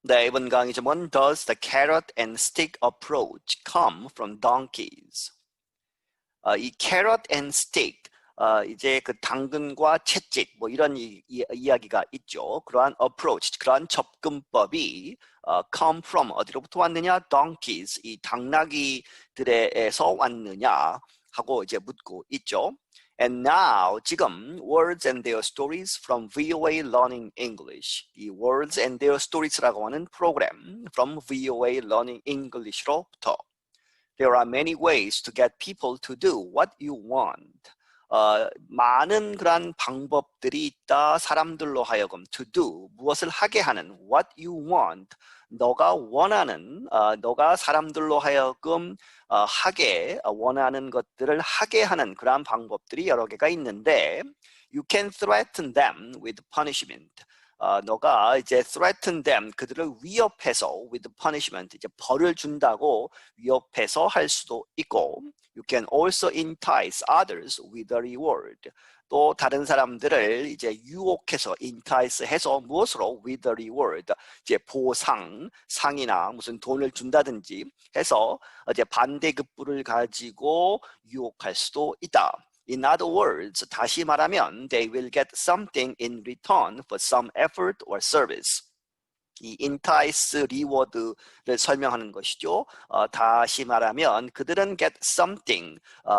네, 이번 강의 제목은 Does the carrot and stick approach come from donkeys? 이 carrot and stick, 이제 그 당근과 채찍 뭐 이런 이야기가 있죠. 그러한 approach, 그러한 접근법이 come from 어디로부터 왔느냐? donkeys, 이 당나귀들에서 왔느냐 하고 이제 묻고 있죠. And now, 지금 Words and Their Stories from VOA Learning English. 이 Words and Their Stories라고 하는 프로그램 from VOA Learning English로부터 There are many ways to get people to do what you want. 많은 그런 방법들이 있다. 사람들로 하여금 to do, 무엇을 하게 하는 what you want. 너가 원하는, 너가 사람들로 하여금 하게 원하는 것들을 하게 하는 그러한 방법들이 여러 개가 있는데 You can threaten them with punishment. 너가 이제 threaten them, 그들을 위협해서 with punishment, 이제 벌을 준다고 위협해서 할 수도 있고 You can also entice others with a reward. 또 다른 사람들을 이제 유혹해서 entice해서 무엇으로 with a reward, 이제 보상, 상이나 무슨 돈을 준다든지 해서 이제 반대급부를 가지고 유혹할 수도 있다. In other words, 다시 말하면 they will get something in return for some effort or service. 이 entice, reward를 설명하는 것이죠. 다시 말하면 그들은 get something,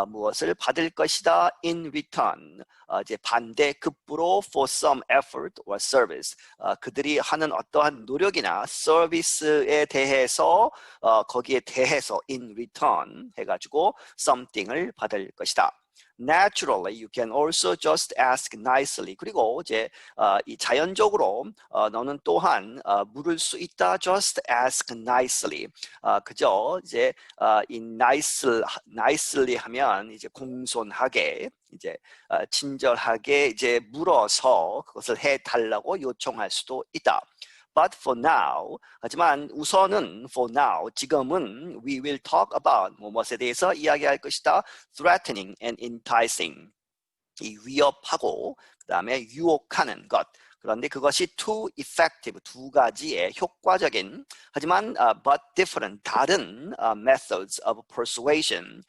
무엇을 받을 것이다 in return, 이제 반대급부로 for some effort or service. 그들이 하는 어떠한 노력이나 서비스에 대해서 거기에 대해서 in return 해가지고 something을 받을 것이다. Naturally, you can also just ask nicely. 그리고 이제 이 자연적으로 너는 또한 물을 수 있다. Just ask nicely. 그죠? 이제 이 nicely 하면 이제 공손하게, 이제 친절하게 이제 물어서 그것을 해달라고 요청할 수도 있다. But for now, 하지만 우선은 for now, 지금은 we will talk about 무엇에 대해서 이야기할 것이다. Threatening and enticing. 이 위협하고 그 다음에 유혹하는 것. 그런데 그것이 too effective, 두 가지의 효과적인, 하지만 but different, 다른 methods of persuasion,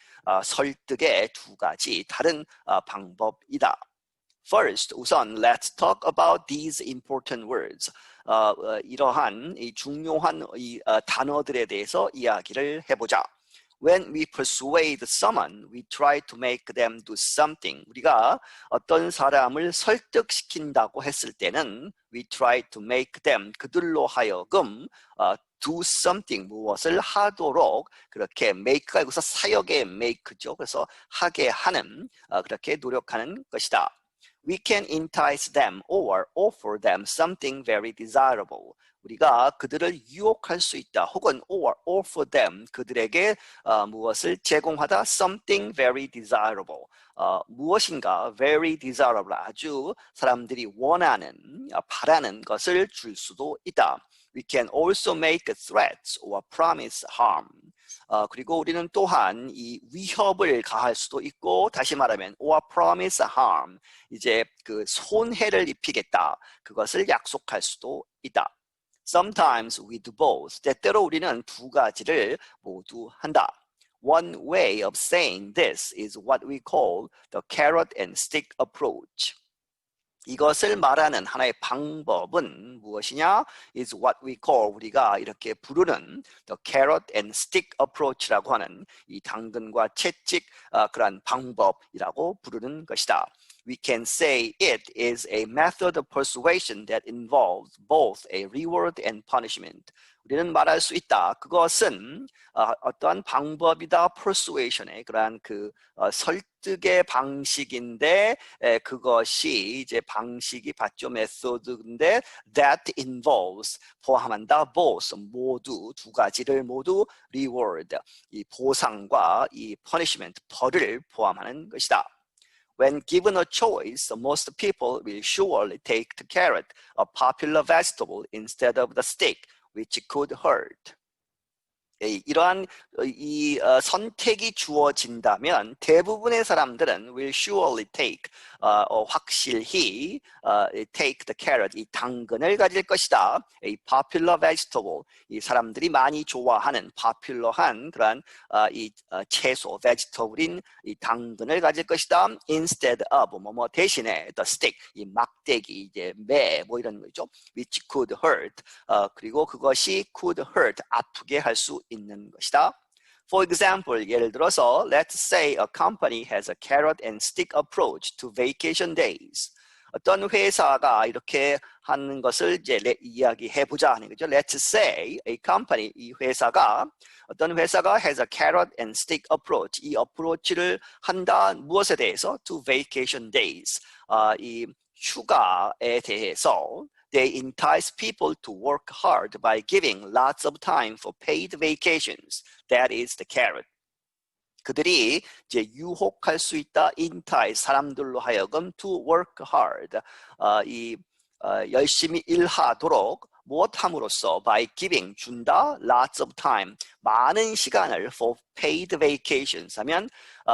설득의 두 가지 다른 방법이다. First, 우선 let's talk about these important words. 이러한 이 중요한 이 단어들에 대해서 이야기를 해보자. When we persuade someone, we try to make them do something. 우리가 어떤 사람을 설득시킨다고 했을 때는 we try to make them, 그들로 하여금 do something, 무엇을 하도록 그렇게 make가 여기서 사역의 make죠. 그래서 하게 하는, 그렇게 노력하는 것이다. We can entice them or offer them something very desirable. 우리가 그들을 유혹할 수 있다. 혹은 or offer them, 그들에게 무엇을 제공하다. Something very desirable. 무엇인가 very desirable, 아주 사람들이 원하는, 바라는 것을 줄 수도 있다. We can also make threats or promise harm. 그리고 우리는 또한 이 위협을 가할 수도 있고, 다시 말하면 or promise harm, 이제 그 손해를 입히겠다, 그것을 약속할 수도 있다. Sometimes we do both. 때때로 우리는 두 가지를 모두 한다. One way of saying this is what we call the carrot and stick approach. 이것을 말하는 하나의 방법은 무엇이냐? is what we call, 우리가 이렇게 부르는 the carrot and stick approach라고 하는 이 당근과 채찍 그런 방법이라고 부르는 것이다. We can say it is a method of persuasion that involves both a reward and punishment. 우리는 말할 수 있다. 그것은 어떠한 방법이다. persuasion의 그러한 그 설득의 방식인데, 그것이 이제 방식이 받죠. 메소드인데 that involves, 포함한다. both, 모두, 두 가지를 모두 reward, 이 보상과 이 punishment, 벌을 포함하는 것이다. When given a choice, most people will surely take the carrot, a popular vegetable, instead of the stick, which could hurt. 이러한 선택이 주어진다면 대부분의 사람들은 will surely take 확실히 take the carrot 이 당근을 가질 것이다. A popular vegetable 이 사람들이 많이 좋아하는 popular한 그러한 채소 vegetable인 이 당근을 가질 것이다. Instead of 뭐 대신에 the stick 이 막대기 이제 매 뭐 이런 거죠. Which could hurt 그리고 그것이 could hurt 아프게 할 수 있는 것이다. For example, 예를 들어서 let's say a company has a carrot and stick approach to vacation days. 어떤 회사가 이렇게 하는 것을 이제 이야기해 보자 하는 거죠. Let's say a company 이 회사가 어떤 회사가 has a carrot and stick approach 이 어프로치를 한다 무엇에 대해서 to vacation days 이 휴가에 대해서 They entice people to work hard by giving lots of time for paid vacations. That is the carrot. 그들이 이제 유혹할 수 있다. entice 사람들로 하여금 to work hard. 열심히 일하도록 무엇함으로써 by giving 준다 lots of time 많은 시간을 for paid vacations 하면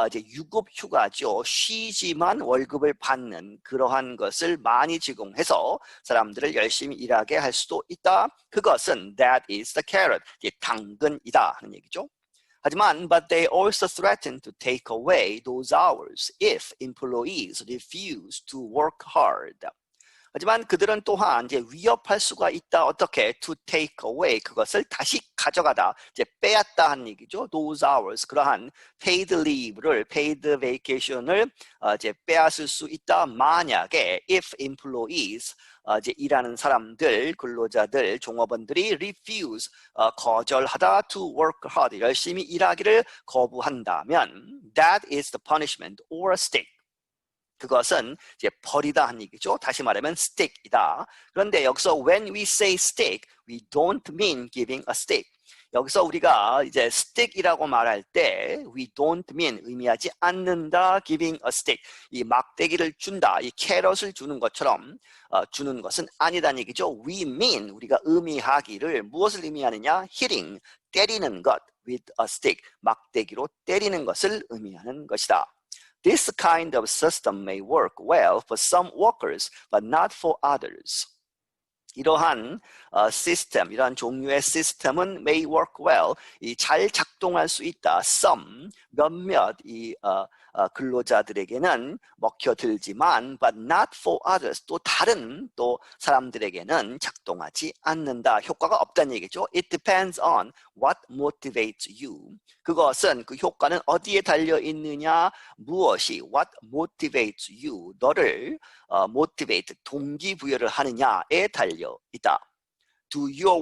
이제 유급 휴가죠. 쉬지만 월급을 받는 그러한 것을 많이 제공해서 사람들을 열심히 일하게 할 수도 있다. 그것은 that is the carrot 이제 당근이다 하는 얘기죠. 하지만 but they also threaten to take away those hours if employees refuse to work hard. 하지만 그들은 또한 이제 위협할 수가 있다. 어떻게? To take away 그것을 다시 가져가다. 이제 빼앗다 하는 얘기죠. Those hours 그러한 paid leave를 paid vacation을 이제 빼앗을 수 있다. 만약에 if employees 이제 일하는 사람들, 근로자들, 종업원들이 refuse 거절하다 to work hard 열심히 일하기를 거부한다면 that is the punishment or stick. 그것은 이제 벌이다 한 얘기죠. 다시 말하면 stick이다. 그런데 여기서 when we say stick, we don't mean giving a stick. 여기서 우리가 이제 stick이라고 말할 때 we don't mean 의미하지 않는다 giving a stick. 이 막대기를 준다, 이 캐럿을 주는 것처럼 주는 것은 아니다는 얘기죠. We mean 우리가 의미하기를 무엇을 의미하느냐? hitting, 때리는 것 with a stick. 막대기로 때리는 것을 의미하는 것이다. This kind of system may work well for some workers, but not for others. 이러한 시스템, 이러한 종류의 시스템은 may work well, 잘 작동할 수 있다. Some, 몇몇 근로자들에게는 먹혀들지만 but not for others, 또 다른 또 사람들에게는 작동하지 않는다. 효과가 없다는 얘기죠. It depends on what motivates you. 그것은 그 효과는 어디에 달려 있느냐, 무엇이 what motivates you, 너를 motivate, 동기부여를 하느냐에 달려 있다. Do you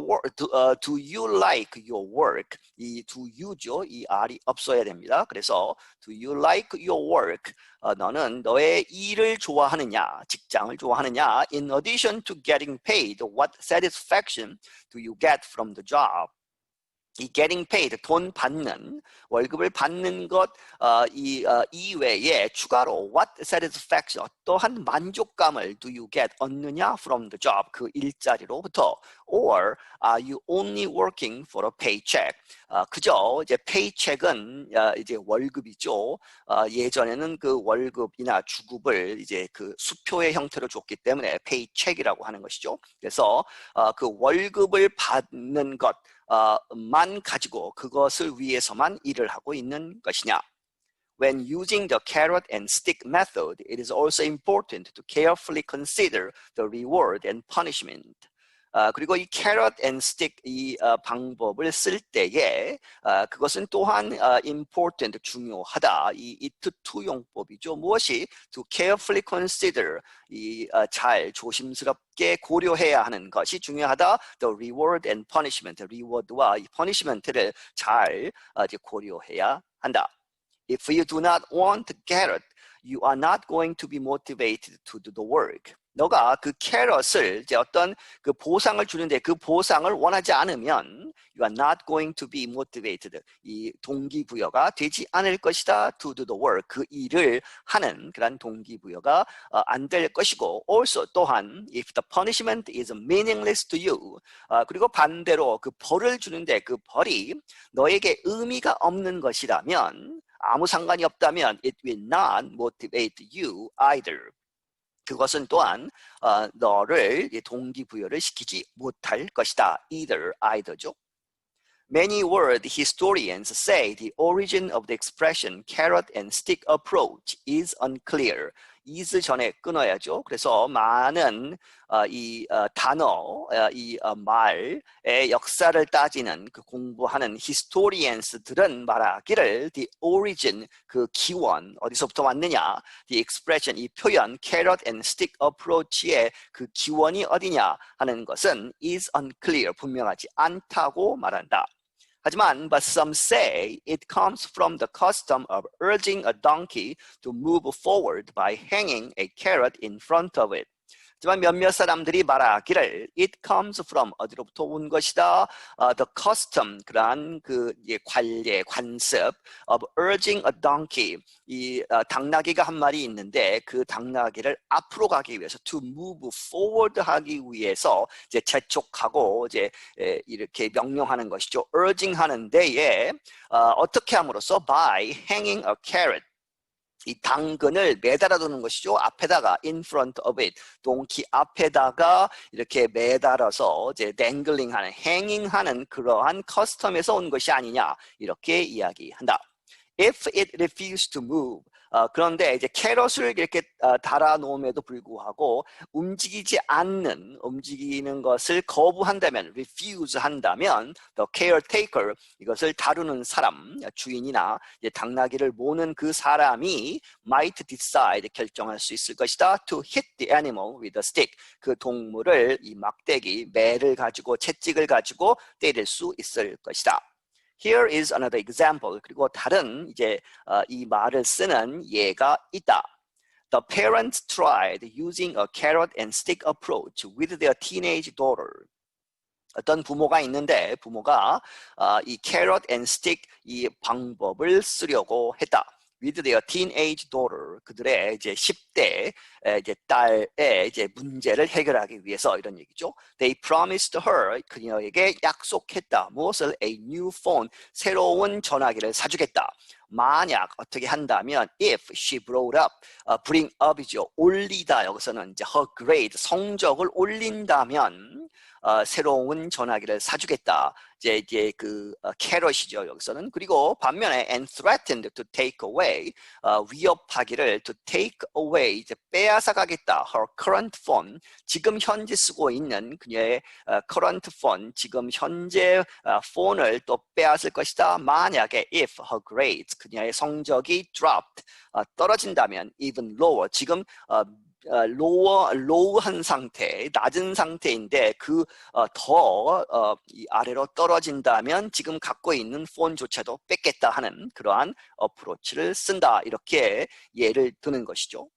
like your work? 이 do you죠. 이 R이 없어야 됩니다. 그래서 do you like your work? 너는 너의 일을 좋아하느냐, 직장을 좋아하느냐? In addition to getting paid, what satisfaction do you get from the job? 이 getting paid, 돈 받는, 월급을 받는 것 이외에 추가로 what satisfaction, 어떠한 만족감을 do you get, 얻느냐 from the job, 그 일자리로부터. Or are you only working for a paycheck? 그저 이제 paycheck은 이제 월급이죠. 예전에는 그 월급이나 주급을 이제 그 수표의 형태로 줬기 때문에 paycheck이라고 하는 것이죠. 그래서 그 월급을 받는 것 만 가지고 그것을 위해서만 일을 하고 있는 것이냐. When using the carrot and stick method, it is also important to carefully consider the reward and punishment. 그리고 이 carrot and stick 이 방법을 쓸 때에 그것은 또한 important, 중요하다. 이 it to 용법이죠. 무엇이? To carefully consider, 잘 조심스럽게 고려해야 하는 것이 중요하다. The reward and punishment, reward와 이 punishment를 잘 고려해야 한다. If you do not want carrot, you are not going to be motivated to do the work. 너가 그 캐럿을 이제 어떤 그 보상을 주는데 그 보상을 원하지 않으면 you are not going to be motivated. 이 동기부여가 되지 않을 것이다. To do the work. 그 일을 하는 그런 동기부여가 안 될 것이고 also 또한 if the punishment is meaningless to you. 그리고 반대로 그 벌을 주는데 그 벌이 너에게 의미가 없는 것이라면 아무 상관이 없다면 it will not motivate you either. 그것은 또한 너를 동기부여를 시키지 못할 것이다. either죠. Many word historians say the origin of the expression carrot and stick approach is unclear. is 전에 끊어야죠. 그래서 많은 이 단어, 이 말의 역사를 따지는 그 공부하는 historians들은 말하기를 the origin, 그 기원, 어디서부터 왔느냐, the expression, 이 표현 carrot and stick approach의 그 기원이 어디냐 하는 것은 is unclear, 분명하지 않다고 말한다. 하지만 but some say it comes from the custom of urging a donkey to move forward by hanging a carrot in front of it. 하지만 몇몇 사람들이 말하기를 it comes from 어디로부터 온 것이다. The custom 그러한 그 관례 관습 of urging a donkey 이 당나귀가 한 마리 있는데 그 당나귀를 앞으로 가기 위해서 to move forward 하기 위해서 이제 재촉하고 이제 이렇게 명령하는 것이죠. urging 하는 데에 어떻게 함으로써 by hanging a carrot 이 당근을 매달아 두는 것이죠. 앞에다가 in front of it 동키 앞에다가 이렇게 매달아서 이제 dangling-하는, hanging-하는 그러한 커스텀에서 온 것이 아니냐 이렇게 이야기한다. If it refused to move 그런데 이제 캐럿을 이렇게 달아놓음에도 불구하고 움직이는 것을 거부한다면, refuse 한다면, the caretaker, 이것을 다루는 사람, 주인이나 이제 당나귀를 모는 그 사람이 might decide, 결정할 수 있을 것이다. To hit the animal with a stick, 그 동물을 이 막대기, 매를 가지고, 채찍을 가지고 때릴 수 있을 것이다. Here is another example. 그리고 다른 이제 이 말을 쓰는 예가 있다. The parents tried using a carrot and stick approach with their teenage daughter. 어떤 부모가 있는데 부모가 이 carrot and stick 이 방법을 쓰려고 했다. With their teenage daughter, 그들의 이제 10대 이제 딸의 이제 문제를 해결하기 위해서 이런 얘기죠. They promised her, 그녀에게 약속했다. 무엇을? A new phone, 새로운 전화기를 사주겠다. 만약 어떻게 한다면, if she brought up, bring up이죠. 올리다. 여기서는 이제 her grade, 성적을 올린다면 새로운 전화기를 사주겠다. 이제 그 캐럿이죠 여기서는. 그리고 반면에 and threatened to take away, 위협하기를 to take away, 이제 빼앗아 가겠다. her current phone, 지금 현재 쓰고 있는 그녀의 current phone, 지금 현재 폰을 또 빼앗을 것이다. 만약에 if her grades, 그녀의 성적이 dropped, 떨어진다면 even lower, 지금 로우한 상태, 낮은 상태인데 그 더 이 아래로 떨어진다면 지금 갖고 있는 폰조차도 뺏겠다 하는 그러한 어프로치를 쓴다. 이렇게 예를 드는 것이죠.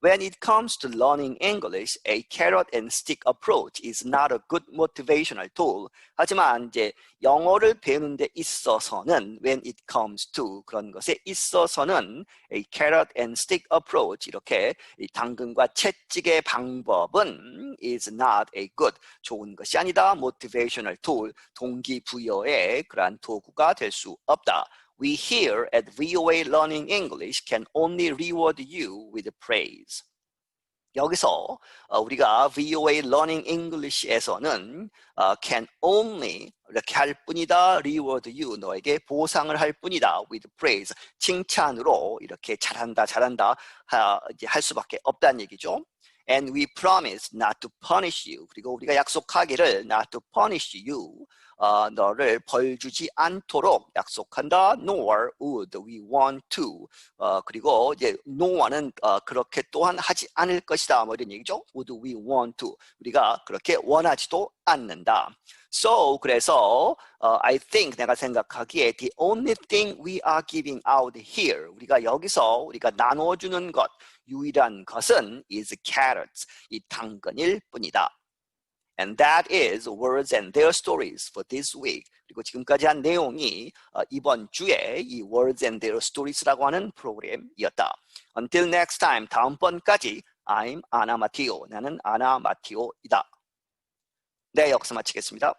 When it comes to learning English, a carrot and stick approach is not a good motivational tool. 하지만 이제 영어를 배우는 데 있어서는 when it comes to 그런 것에 있어서는 a carrot and stick approach 이렇게 이 당근과 채찍의 방법은 is not a good 좋은 것이 아니다. motivational tool 동기부여의 그러한 도구가 될 수 없다. We here at VOA Learning English can only reward you with praise. 여기서 우리가 VOA Learning English에서는 can only 이렇게 할 뿐이다. reward you, 너에게 보상을 할 뿐이다. with praise, 칭찬으로 이렇게 잘한다 이제 할 수밖에 없다는 얘기죠. And we promise not to punish you. 그리고 우리가 약속하기를 not to punish you. 너를 벌 주지 않도록 약속한다. Nor would we want to. 그리고 이제 no와는 그렇게 또한 하지 않을 것이다. 뭐 이런 얘기죠. Would we want to. 우리가 그렇게 원하지도 않는다. So 그래서 I think 내가 생각하기에 the only thing we are giving out here. 우리가 여기서 우리가 나눠주는 것 유일한 것은 is carrots. 이 당근일 뿐이다. And that is words and their stories for this week. 그리고 지금까지 한 내용이 이번 주에 이 words and their stories라고 하는 프로그램이었다. Until next time, 다음번까지 I'm 아나 마티오. 나는 아나 마티오이다. 네, 여기서 마치겠습니다.